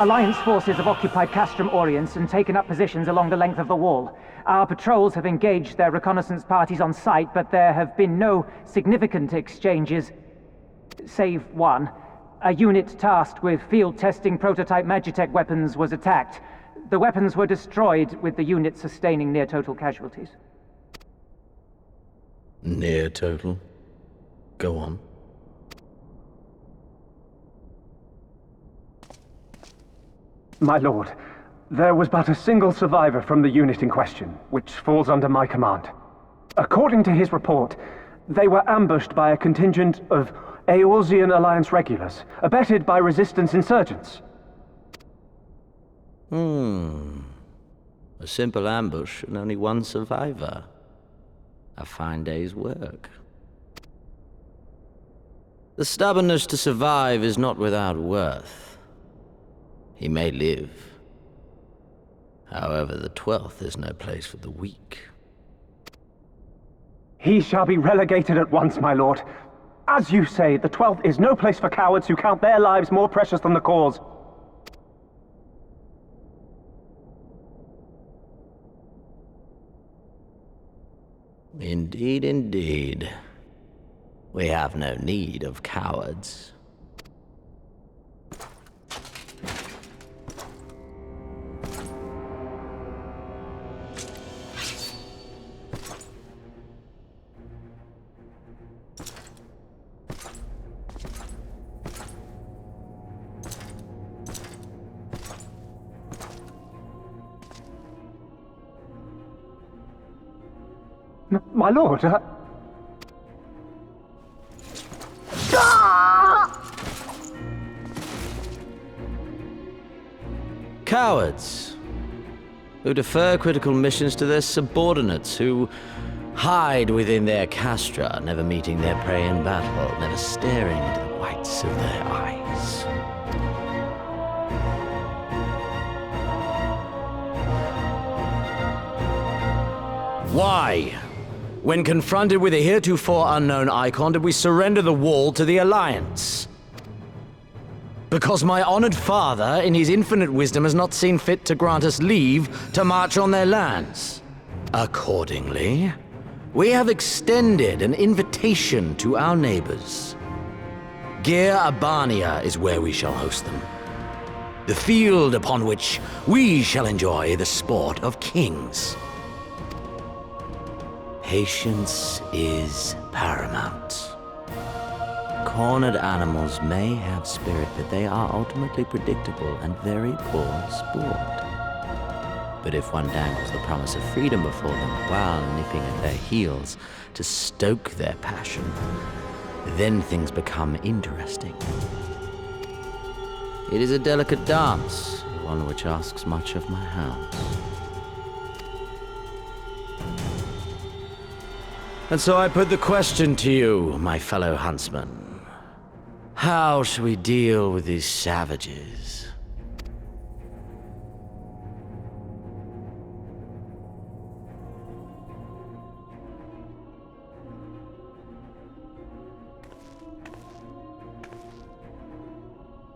Alliance forces have occupied Castrum Oriens and taken up positions along the length of the wall. Our patrols have engaged their reconnaissance parties on site, but there have been no significant exchanges, save one. A unit tasked with field testing prototype Magitech weapons was attacked. The weapons were destroyed, with the unit sustaining near-total casualties. Near-total? Go on. My lord, there was but a single survivor from the unit in question, which falls under my command. According to his report, they were ambushed by a contingent of Eorzean Alliance regulars, abetted by resistance insurgents. A simple ambush and only one survivor. A fine day's work. The stubbornness to survive is not without worth. He may live. However, the 12th is no place for the weak. He shall be relegated at once, my lord. As you say, the 12th is no place for cowards who count their lives more precious than the cause. Indeed, indeed. We have no need of cowards. My lord, Cowards, who defer critical missions to their subordinates, who hide within their castra, never meeting their prey in battle, never staring into the whites of their eyes. Why? When confronted with a heretofore unknown icon, did we surrender the wall to the Alliance? Because my honored father, in his infinite wisdom, has not seen fit to grant us leave to march on their lands. Accordingly, we have extended an invitation to our neighbors. Gir Abania is where we shall host them. The field upon which we shall enjoy the sport of kings. Patience is paramount. Cornered animals may have spirit, but they are ultimately predictable and very poor sport. But if one dangles the promise of freedom before them while nipping at their heels to stoke their passion, then things become interesting. It is a delicate dance, one which asks much of my hounds. And so I put the question to you, my fellow huntsman. How shall we deal with these savages?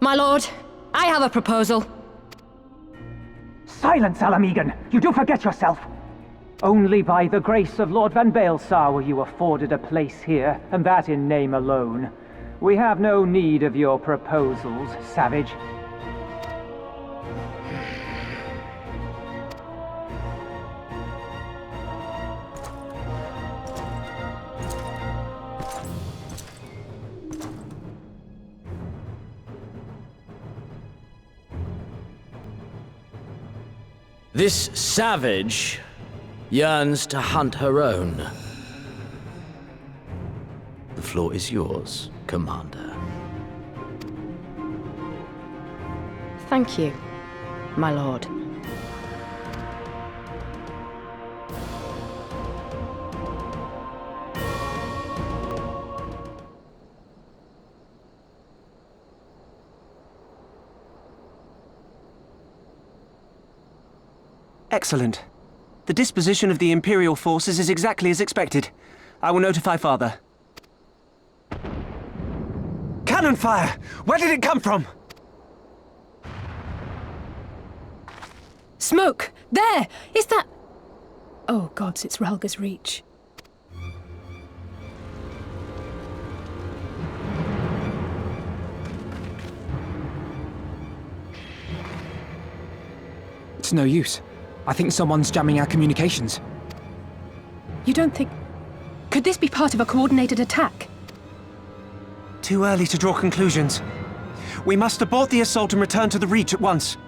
My lord, I have a proposal. Silence, Alamegan! You do forget yourself! Only by the grace of Lord Van Baelsar were you afforded a place here, and that in name alone. We have no need of your proposals, savage. This savage yearns to hunt her own. The floor is yours, Commander. Thank you, my lord. Excellent. The disposition of the Imperial forces is exactly as expected. I will notify Father. Cannon fire! Where did it come from? Smoke! There! Is that... Oh gods, it's Relga's Reach. It's no use. I think someone's jamming our communications. You don't think... Could this be part of a coordinated attack? Too early to draw conclusions. We must abort the assault and return to the Reach at once.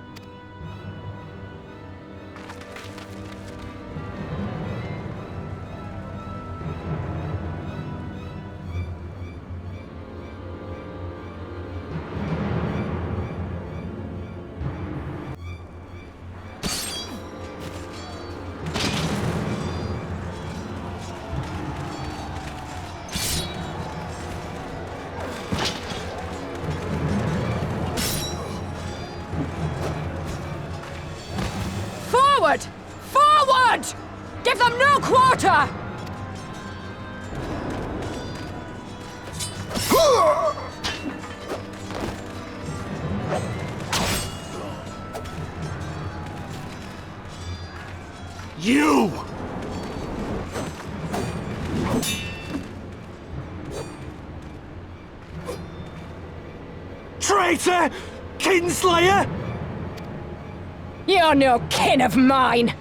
Forward! Forward! Give them no quarter! You! Traitor! Kinslayer! You're no kin of mine!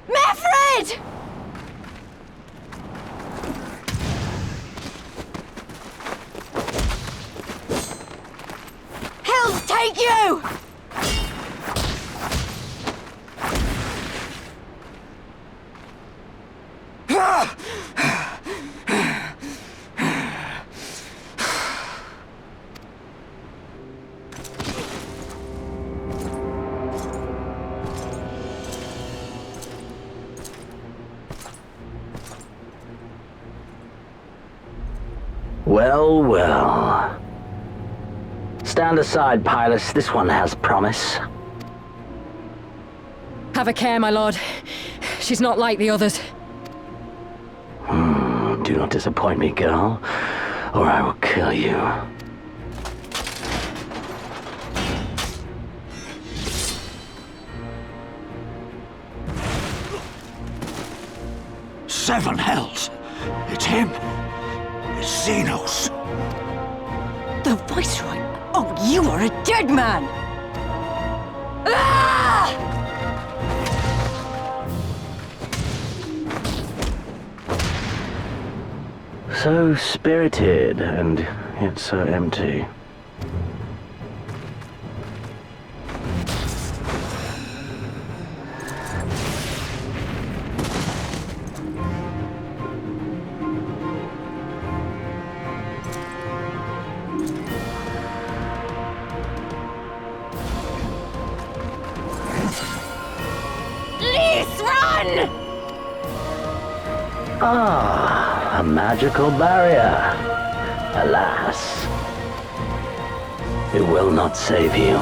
Mefred! Hell take you! Well, well. Stand aside, Pilus. This one has promise. Have a care, my lord. She's not like the others. Do not disappoint me, girl, or I will kill you. Seven hells! It's him! It's Zenos! The Viceroy? Oh, you are a dead man! Ah! So spirited, and yet so empty. Please run! Ah, a magical barrier. Alas, it will not save you.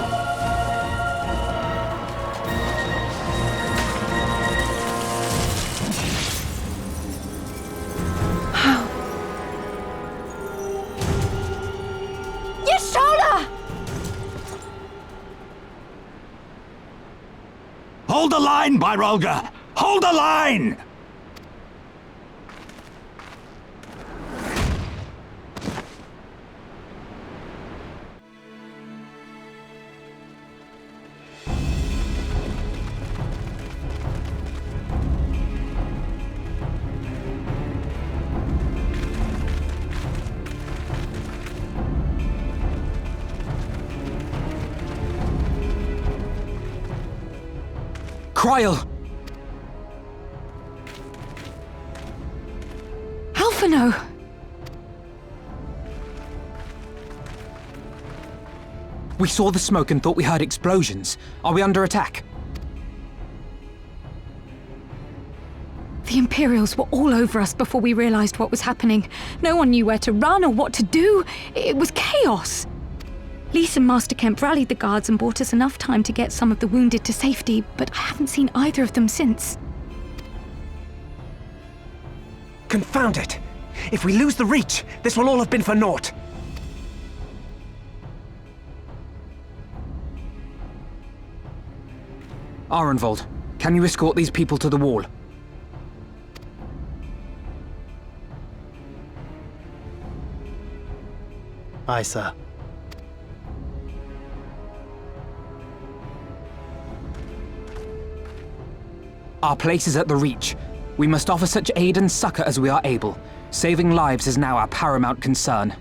Your shoulder! Hold the line, Byrolga! Hold the line! Kryl! Alphino! We saw the smoke and thought we heard explosions. Are we under attack? The Imperials were all over us before we realized what was happening. No one knew where to run or what to do. It was chaos. Lise and Master Kemp rallied the guards and bought us enough time to get some of the wounded to safety, but I haven't seen either of them since. Confound it! If we lose the Reach, this will all have been for naught. Arenvold, can you escort these people to the wall? Aye, sir. Our place is at the Reach. We must offer such aid and succor as we are able. Saving lives is now our paramount concern.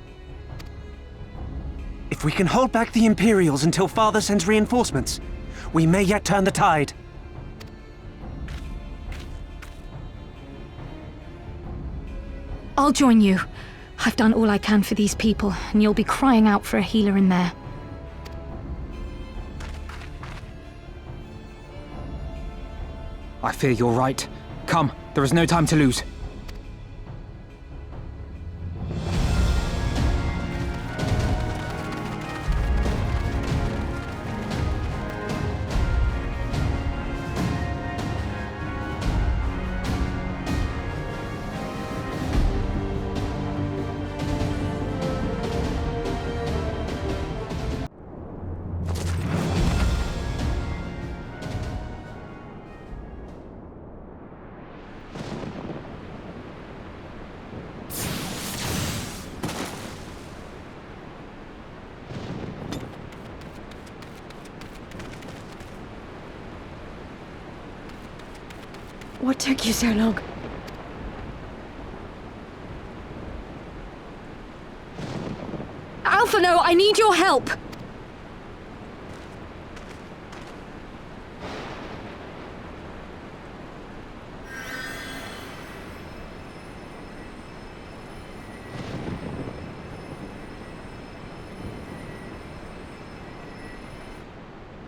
If we can hold back the Imperials until Father sends reinforcements, we may yet turn the tide. I'll join you. I've done all I can for these people, and you'll be crying out for a healer in there. I fear you're right. Come, there is no time to lose. What took you so long? Alphano, I need your help!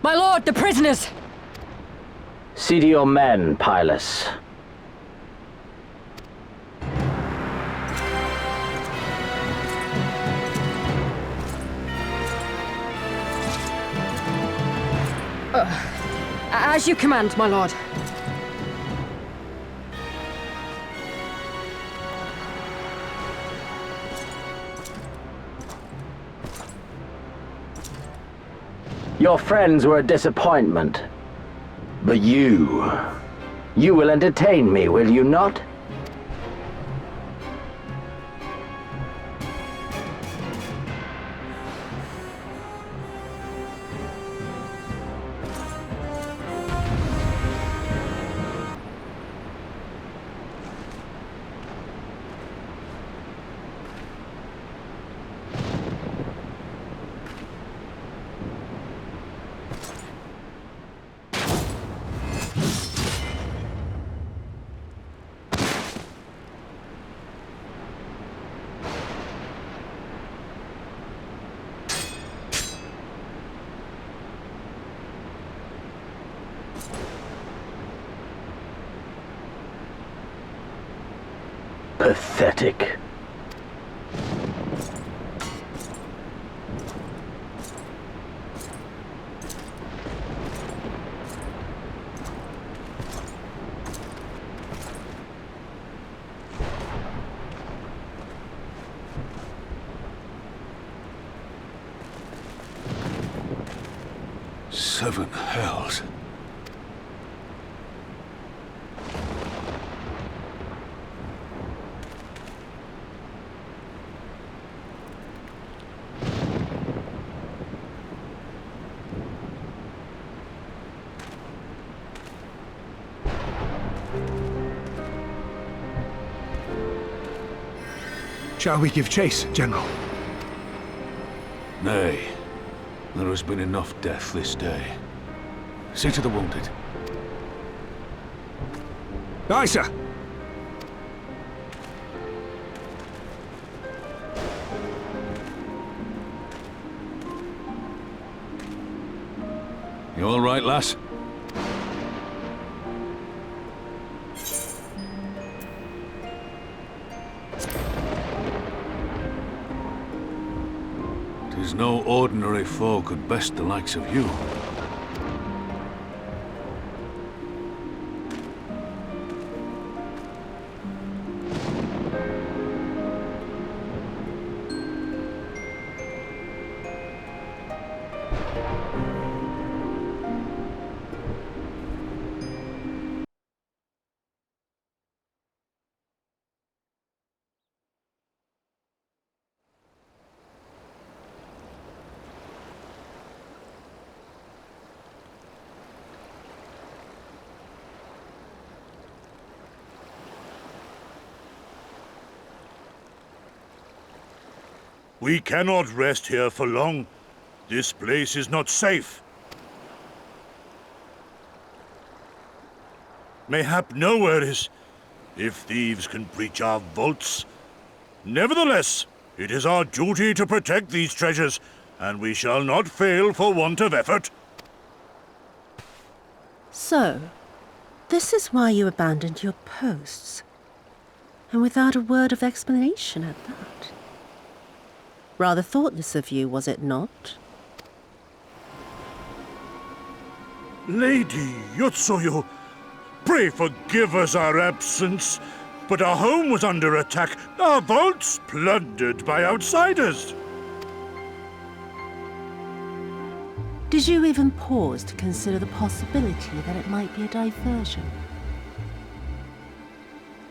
My lord, the prisoners! See to your men, Pylus. As you command, my lord. Your friends were a disappointment. But you will entertain me, will you not? Pathetic. Seven hells. Shall we give chase, General? Nay. There has been enough death this day. See to the wounded. Aye, sir. You all right, lass? There's no ordinary foe could best the likes of you. We cannot rest here for long. This place is not safe. Mayhap nowhere is, if thieves can breach our vaults. Nevertheless, it is our duty to protect these treasures, and we shall not fail for want of effort. So, this is why you abandoned your posts. And without a word of explanation at that. Rather thoughtless of you, was it not? Lady Yotsuyu, pray forgive us our absence, but our home was under attack, our vaults plundered by outsiders. Did you even pause to consider the possibility that it might be a diversion?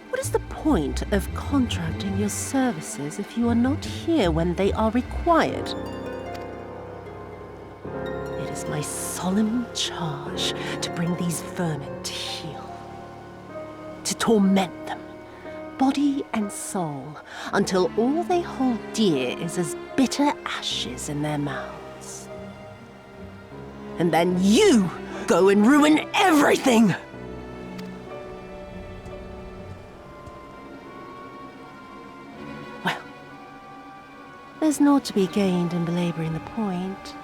What is the point of contracting your services if you are not here when they are required? It is my solemn charge to bring these vermin to heel. To torment them, body and soul, until all they hold dear is as bitter ashes in their mouths. And then you go and ruin everything! There's naught to be gained in belaboring the point.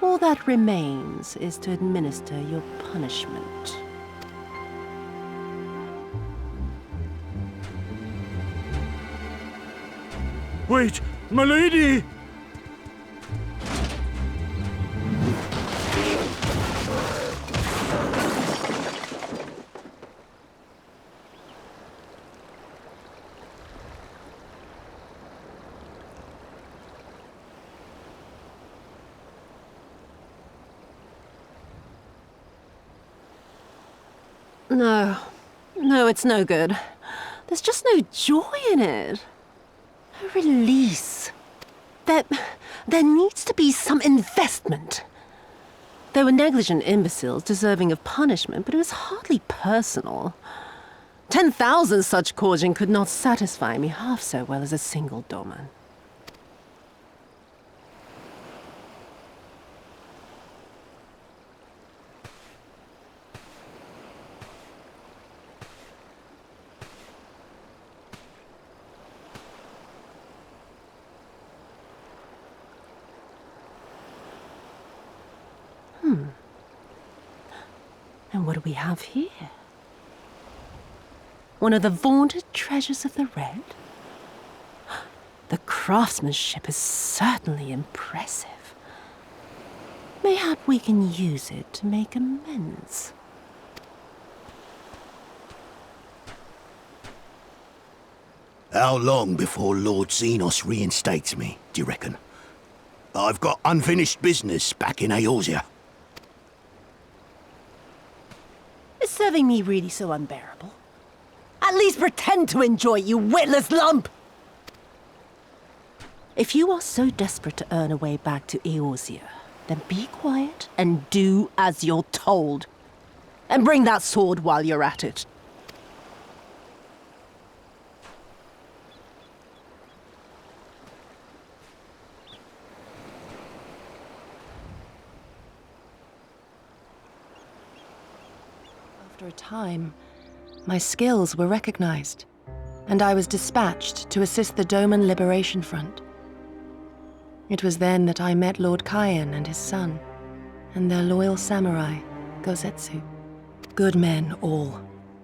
All that remains is to administer your punishment. Wait, my lady! No, it's no good. There's just no joy in it. No release. There needs to be some investment. They were negligent imbeciles deserving of punishment, but it was hardly personal. 10,000 such Korjin could not satisfy me half so well as a single doman. And what do we have here? One of the vaunted treasures of the Red? The craftsmanship is certainly impressive. Mayhap we can use it to make amends. How long before Lord Zenos reinstates me, do you reckon? I've got unfinished business back in Eorzea. Is serving me really so unbearable? At least pretend to enjoy it, you witless lump! If you are so desperate to earn a way back to Eorzea, then be quiet and do as you're told. And bring that sword while you're at it. After a time, my skills were recognized, and I was dispatched to assist the Doman Liberation Front. It was then that I met Lord Kaien and his son, and their loyal samurai, Gozetsu. Good men all,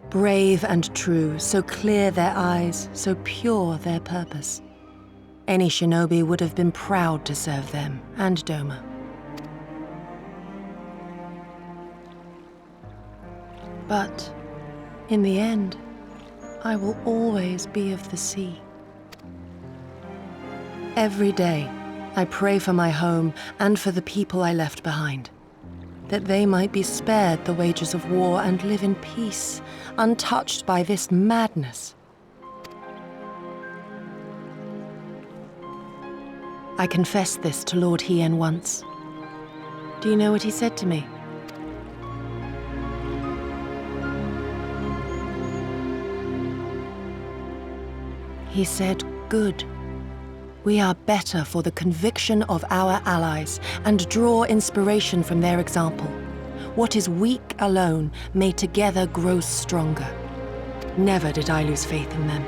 brave and true, so clear their eyes, so pure their purpose. Any shinobi would have been proud to serve them and Doma. But in the end, I will always be of the sea. Every day, I pray for my home and for the people I left behind, that they might be spared the wages of war and live in peace, untouched by this madness. I confessed this to Lord Hien once. Do you know what he said to me? He said, "Good. We are better for the conviction of our allies and draw inspiration from their example. What is weak alone may together grow stronger." Never did I lose faith in them.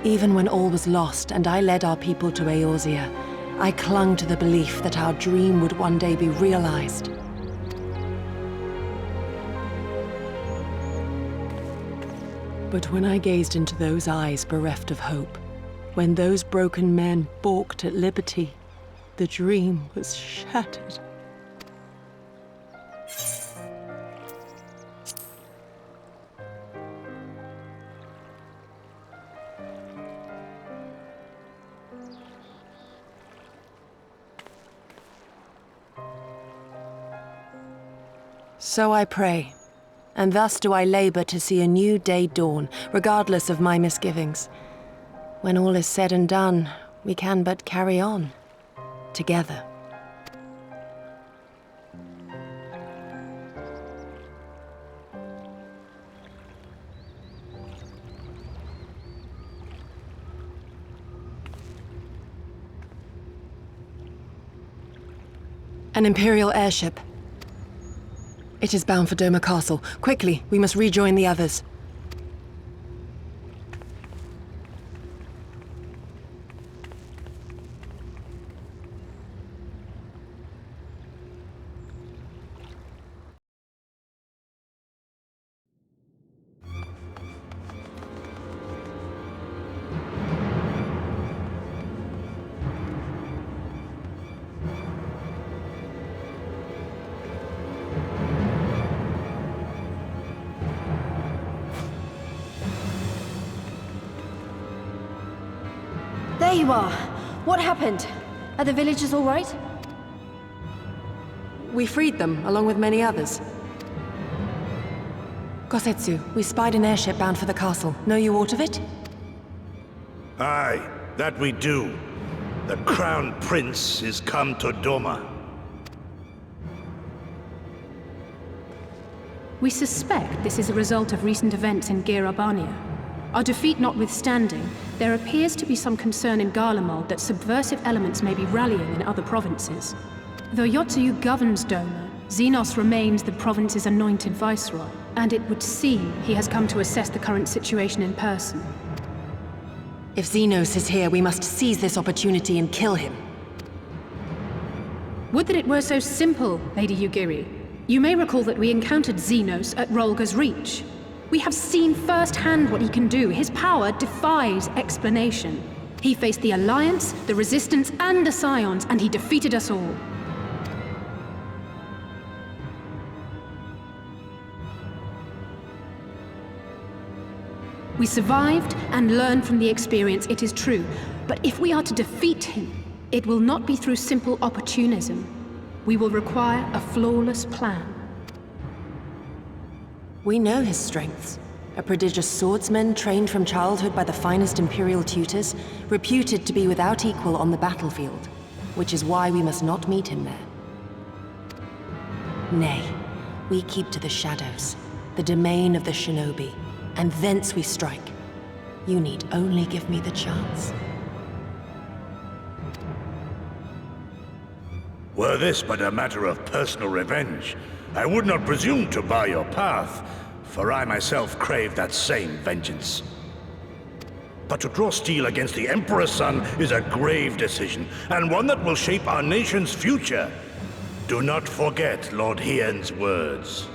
Even when all was lost and I led our people to Eorzea, I clung to the belief that our dream would one day be realized. But when I gazed into those eyes bereft of hope, when those broken men balked at liberty, the dream was shattered. So I pray, and thus do I labor to see a new day dawn, regardless of my misgivings. When all is said and done, we can but carry on, together. An Imperial airship. It is bound for Doma Castle. Quickly, we must rejoin the others. There you are. What happened? Are the villagers all right? We freed them, along with many others. Gosetsu, we spied an airship bound for the castle. Know you aught of it? Aye, that we do. The Crown Prince is come to Doma. We suspect this is a result of recent events in Girabania. Our defeat notwithstanding, there appears to be some concern in Garlemald that subversive elements may be rallying in other provinces. Though Yotsuyu governs Doma, Zenos remains the province's anointed viceroy, and it would seem he has come to assess the current situation in person. If Zenos is here, we must seize this opportunity and kill him. Would that it were so simple, Lady Yugiri. You may recall that we encountered Zenos at Rolga's Reach. We have seen firsthand what he can do. His power defies explanation. He faced the Alliance, the Resistance, and the Scions, and he defeated us all. We survived and learned from the experience, it is true. But if we are to defeat him, it will not be through simple opportunism. We will require a flawless plan. We know his strengths. A prodigious swordsman trained from childhood by the finest Imperial tutors, reputed to be without equal on the battlefield, which is why we must not meet him there. Nay, we keep to the shadows, the domain of the shinobi, and thence we strike. You need only give me the chance. Were this but a matter of personal revenge, I would not presume to bar your path, for I myself crave that same vengeance. But to draw steel against the Emperor's son is a grave decision, and one that will shape our nation's future. Do not forget Lord Hien's words.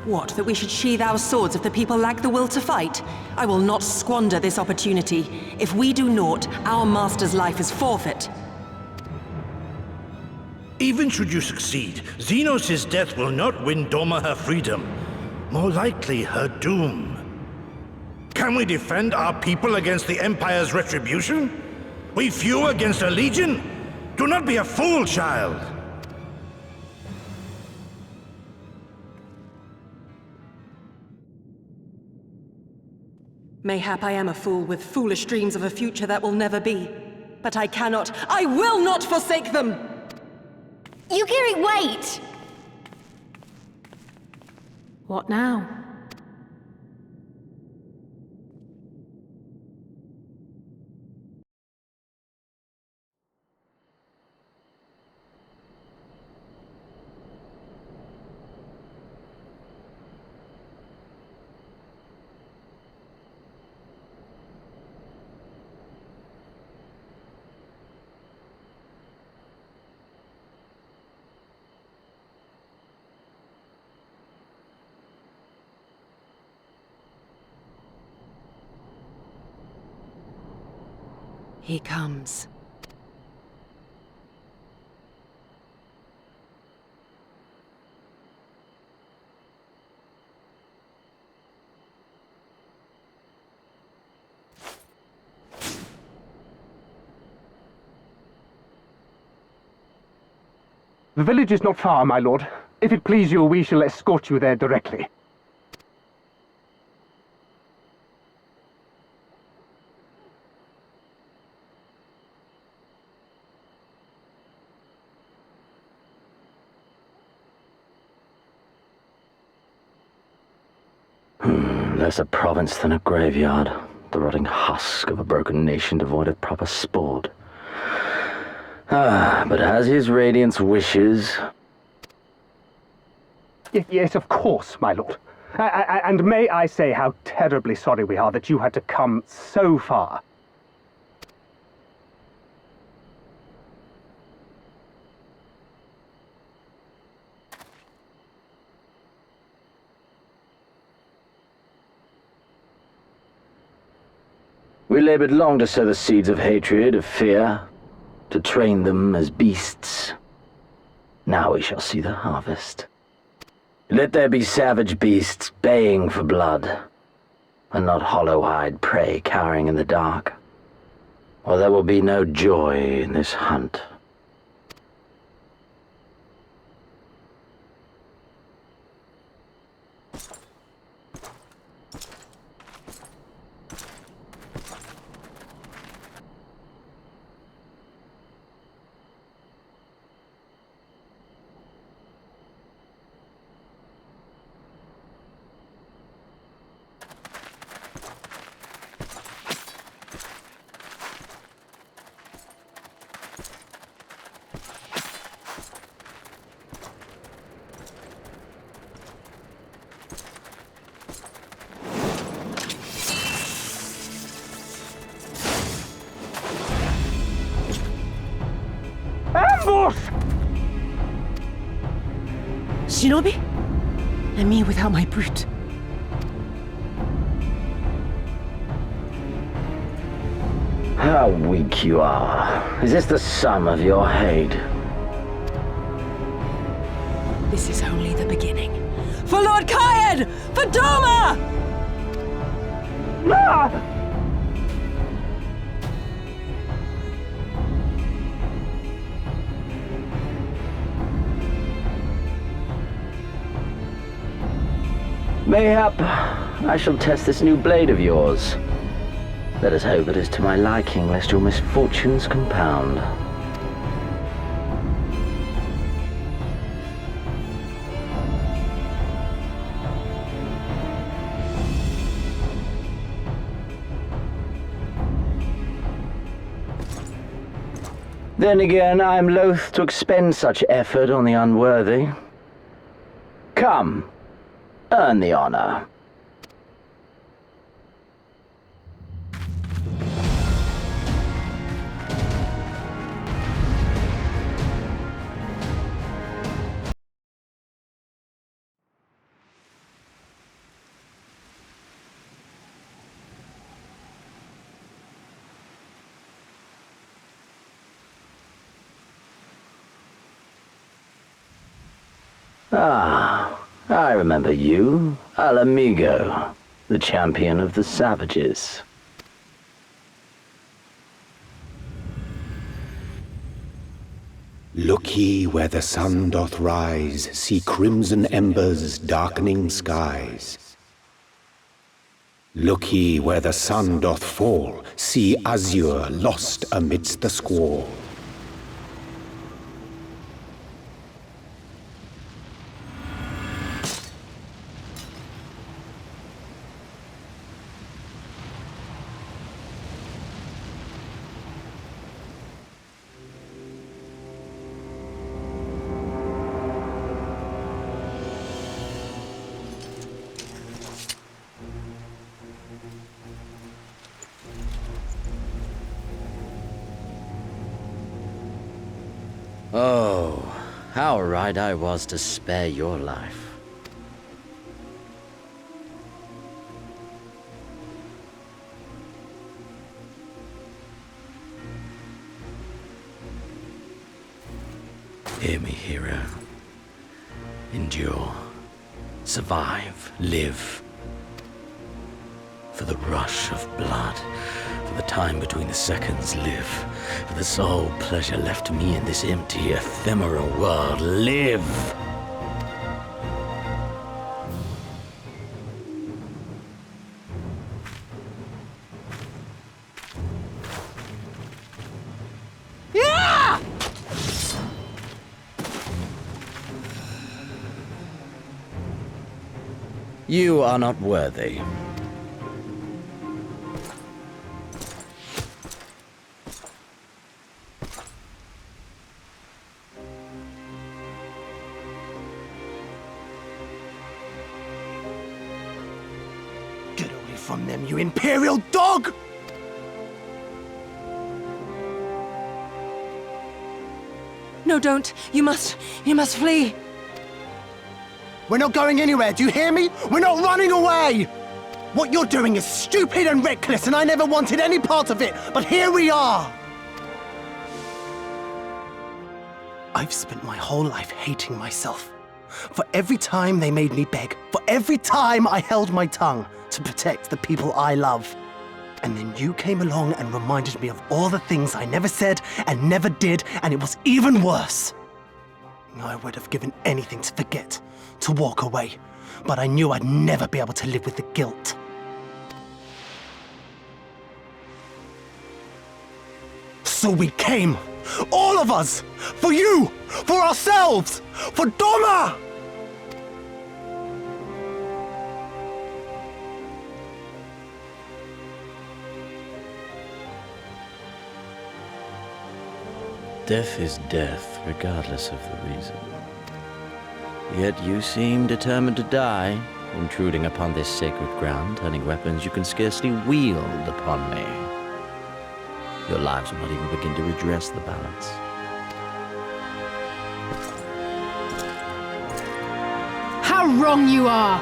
What, that we should sheathe our swords if the people lack the will to fight? I will not squander this opportunity. If we do naught, our master's life is forfeit. Even should you succeed, Zenos' death will not win Doma her freedom. More likely, her doom. Can we defend our people against the Empire's retribution? We few against a legion? Do not be a fool, child! Mayhap I am a fool with foolish dreams of a future that will never be. But I cannot, I will not forsake them! Yukiri, wait! What now? He comes. The village is not far, my lord. If it please you, we shall escort you there directly. Less a province than a graveyard. The rotting husk of a broken nation devoid of proper sport. But as his radiance wishes... Yes, of course, my lord. And may I say how terribly sorry we are that you had to come so far. We labored long to sow the seeds of hatred, of fear, to train them as beasts. Now we shall see the harvest. Let there be savage beasts baying for blood, and not hollow-eyed prey cowering in the dark, or there will be no joy in this hunt. Ambush! Shinobi? And me without my brute. How weak you are. Is this the sum of your hate? This is only the beginning. For Lord Kayed! For Doma! Ah! Mayhap I shall test this new blade of yours. Let us hope it is to my liking, lest your misfortunes compound. Then again, I am loath to expend such effort on the unworthy. Come, earn the honor. Ah, I remember you. Al Amigo, the champion of the savages. Look ye where the sun doth rise, see crimson embers darkening skies. Look ye where the sun doth fall, see azure lost amidst the squall. Oh, how right I was to spare your life. Hear me, hero. Endure. Survive. Live. For the rush of blood. For the time between the seconds. Live. For the sole pleasure left to me in this empty, ephemeral world. Live! Yeah! You are not worthy. Get away from them, you imperial dog! No, don't. You must flee. We're not going anywhere, do you hear me? We're not running away! What you're doing is stupid and reckless, and I never wanted any part of it, but here we are! I've spent my whole life hating myself. For every time they made me beg, for every time I held my tongue to protect the people I love. And then you came along and reminded me of all the things I never said and never did, and it was even worse. I would have given anything to forget, to walk away, but I knew I'd never be able to live with the guilt. So we came, all of us, for you, for ourselves, for Doma! Death is death, regardless of the reason. Yet you seem determined to die, intruding upon this sacred ground, turning weapons you can scarcely wield upon me. Your lives will not even begin to redress the balance. How wrong you are!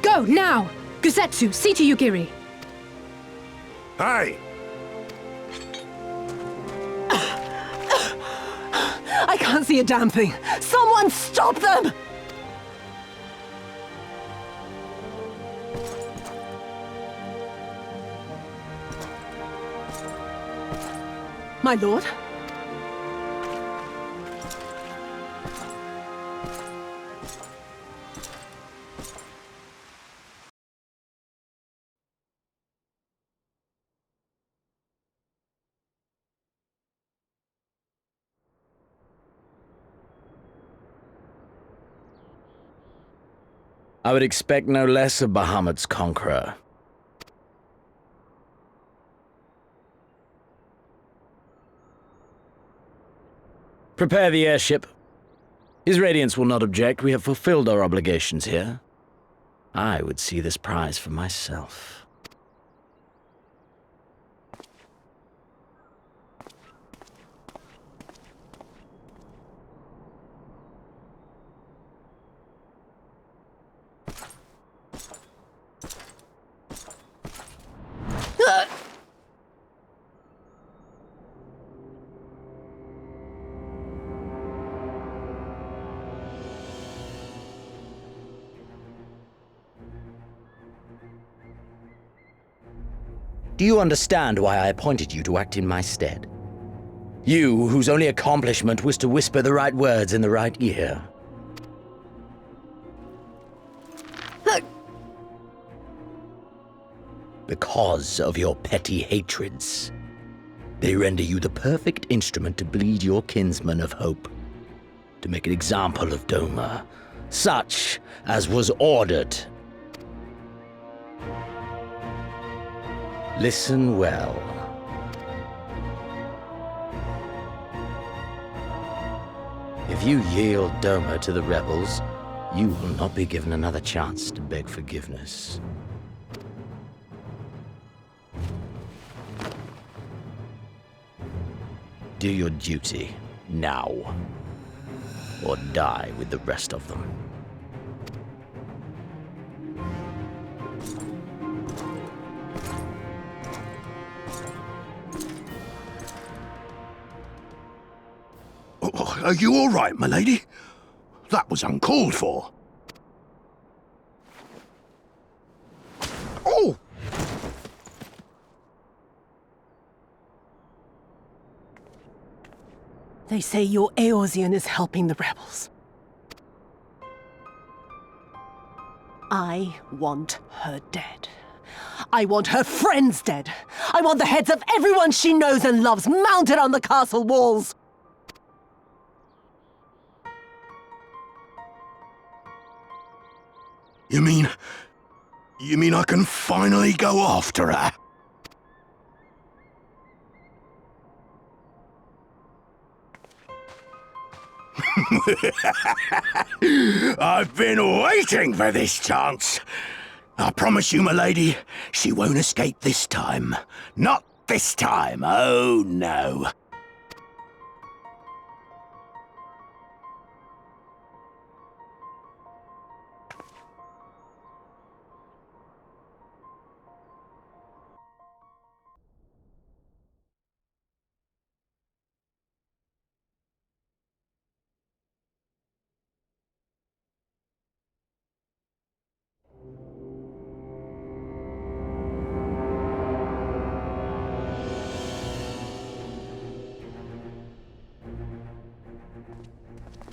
Go, now! Guzetsu, see to Yugiri! Hi! I can't see a damn thing. Someone stop them! My lord? I would expect no less of Bahamut's conqueror. Prepare the airship. His Radiance will not object. We have fulfilled our obligations here. I would see this prize for myself. Do you understand why I appointed you to act in my stead? You, whose only accomplishment was to whisper the right words in the right ear. Because of your petty hatreds, they render you the perfect instrument to bleed your kinsman of hope, to make an example of Doma, such as was ordered. Listen well. If you yield Doma to the rebels, you will not be given another chance to beg forgiveness. Do your duty, now. Or die with the rest of them. Oh, are you all right, my lady? That was uncalled for. Oh! They say your Eorzean is helping the rebels. I want her dead. I want her friends dead. I want the heads of everyone she knows and loves mounted on the castle walls. You mean I can finally go after her? I've been waiting for this chance. I promise you, my lady, she won't escape this time. Not this time, oh no.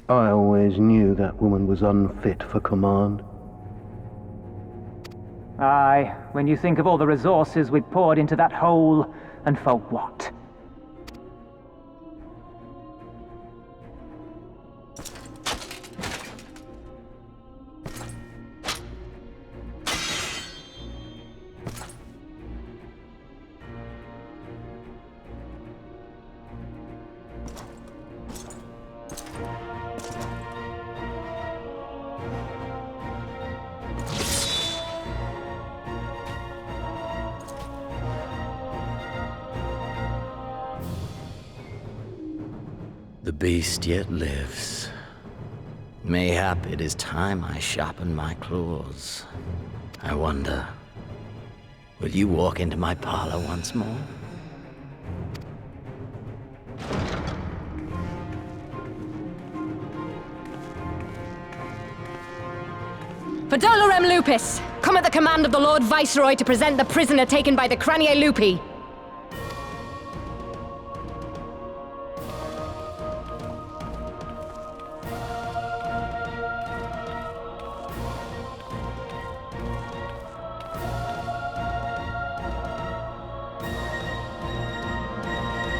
I always knew that woman was unfit for command. Aye, when you think of all the resources we'd poured into that hole, and for what? The beast yet lives. Mayhap it is time I sharpen my claws. I wonder, will you walk into my parlor once more? For Dolorem Lupus, come at the command of the Lord Viceroy to present the prisoner taken by the Cranie Lupi.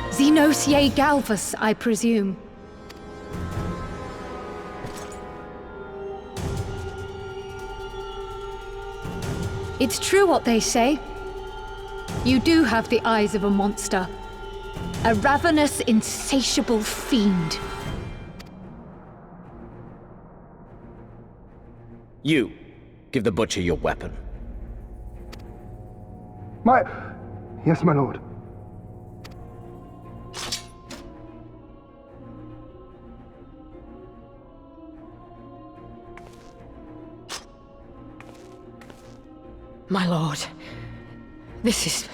Zenos ye Galvus, I presume. It's true what they say. You do have the eyes of a monster. A ravenous, insatiable fiend. You, give the butcher your weapon. Yes, my lord. My lord, this is...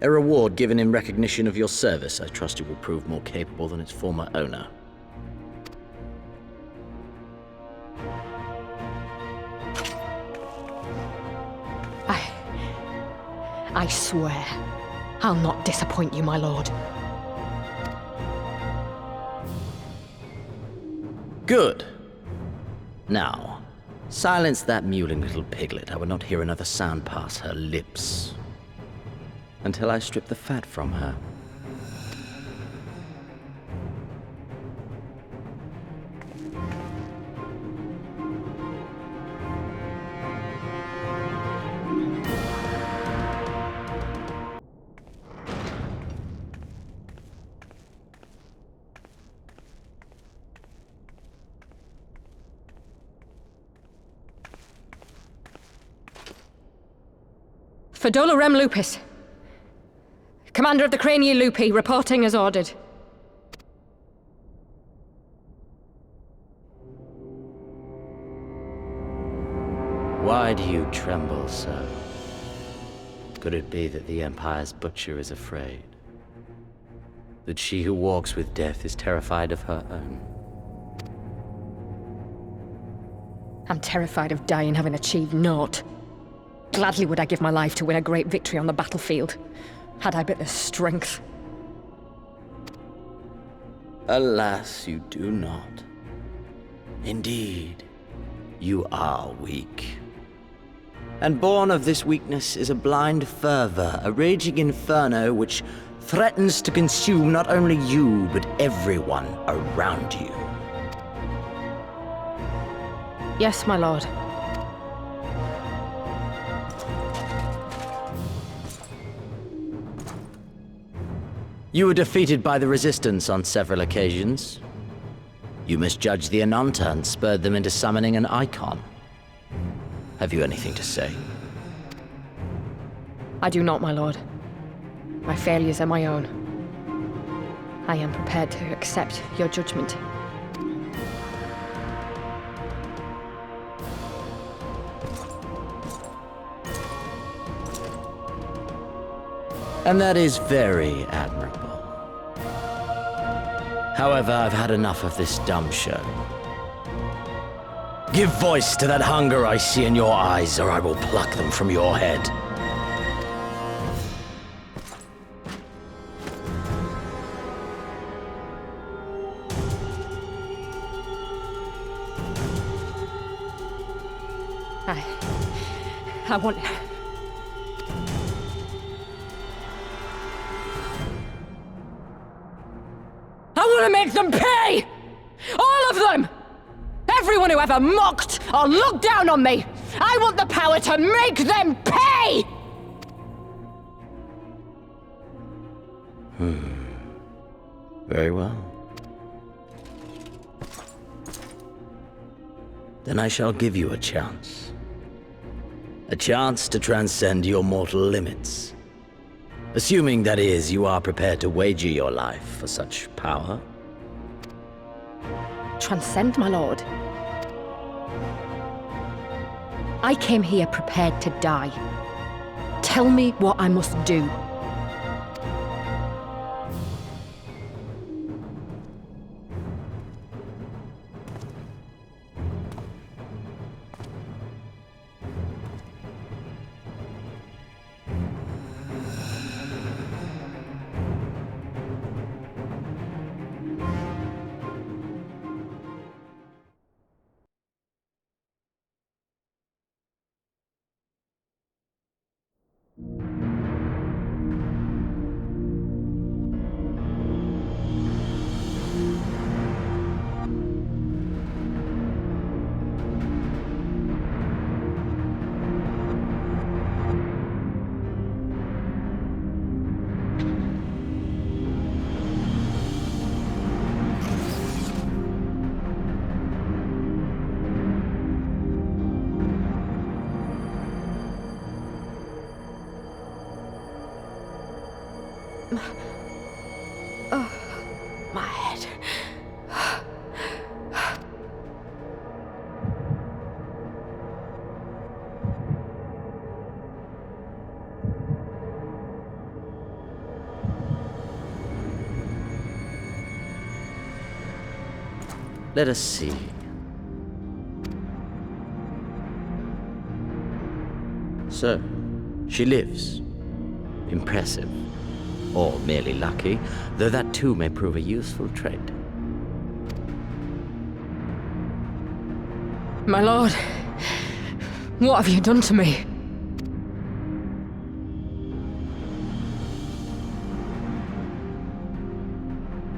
A reward given in recognition of your service. I trust it will prove more capable than its former owner. I swear, I'll not disappoint you, my lord. Good. Now, silence that mewling little piglet. I would not hear another sound pass her lips. Until I strip the fat from her. Fedola Rem Lupus. Commander of the Cranii Lupi, reporting as ordered. Why do you tremble so? Could it be that the Empire's butcher is afraid? That she who walks with death is terrified of her own? I'm terrified of dying having achieved naught. Gladly would I give my life to win a great victory on the battlefield, had I but the strength. Alas, you do not. Indeed, you are weak. And born of this weakness is a blind fervor, a raging inferno which threatens to consume not only you, but everyone around you. Yes, my lord. You were defeated by the Resistance on several occasions. You misjudged the Ananta and spurred them into summoning an icon. Have you anything to say? I do not, my lord. My failures are my own. I am prepared to accept your judgment. And that is very admirable. However, I've had enough of this dumb show. Give voice to that hunger I see in your eyes, or I will pluck them from your head. I want... I want to make them pay! All of them! Everyone who ever mocked or looked down on me! I want the power to make them pay! Very well. Then I shall give you a chance. A chance to transcend your mortal limits. Assuming, that is, you are prepared to wager your life for such power. Transcend, my lord. I came here prepared to die. Tell me what I must do. My head. Let us see. So, she lives. impressive. Or merely lucky, though that too may prove a useful trait. My lord, what have you done to me?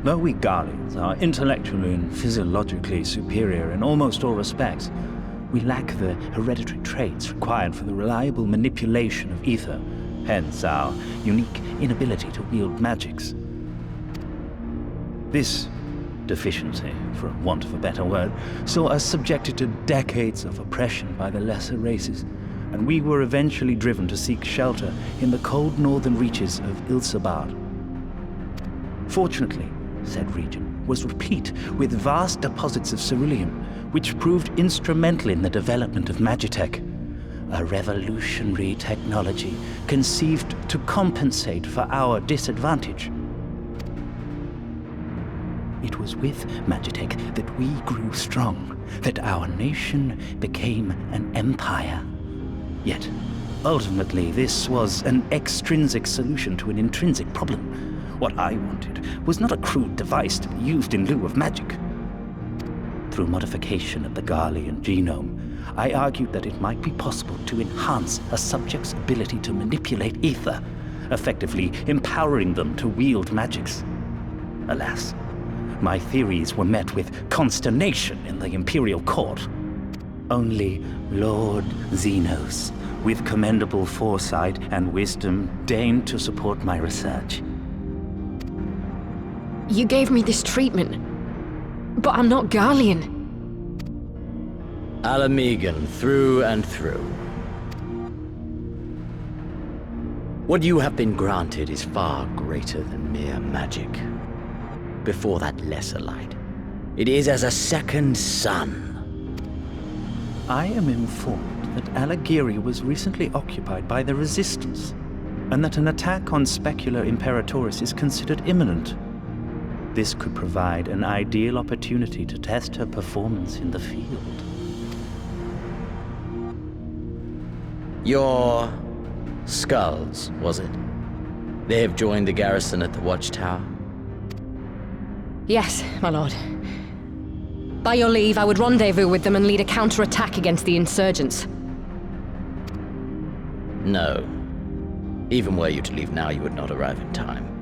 Though we Garleans are intellectually and physiologically superior in almost all respects, we lack the hereditary traits required for the reliable manipulation of ether, hence our unique inability to wield magics. This deficiency, for want of a better word, saw us subjected to decades of oppression by the lesser races, and we were eventually driven to seek shelter in the cold northern reaches of Ilsabard. Fortunately, said region was replete with vast deposits of ceruleum, which proved instrumental in the development of Magitech, a revolutionary technology conceived to compensate for our disadvantage. It was with Magitech that we grew strong, that our nation became an empire. Yet, ultimately, this was an extrinsic solution to an intrinsic problem. What I wanted was not a crude device to be used in lieu of magic. Through modification of the Garlean genome, I argued that it might be possible to enhance a subject's ability to manipulate ether, effectively empowering them to wield magics. Alas, my theories were met with consternation in the Imperial Court. Only Lord Zenos, with commendable foresight and wisdom, deigned to support my research. You gave me this treatment, but I'm not Garlean. Alamegan through and through. What you have been granted is far greater than mere magic. Before that lesser light, it is as a second sun. I am informed that Alagiri was recently occupied by the Resistance, and that an attack on Specula Imperatoris is considered imminent. This could provide an ideal opportunity to test her performance in the field. Your skulls, was it? They have joined the garrison at the Watchtower? Yes, my lord. By your leave, I would rendezvous with them and lead a counterattack against the insurgents. No. Even were you to leave now, you would not arrive in time.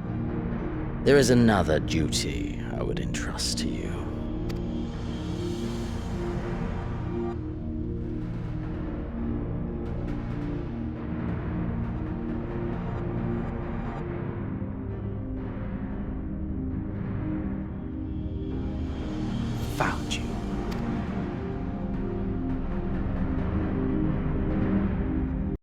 There is another duty I would entrust to you.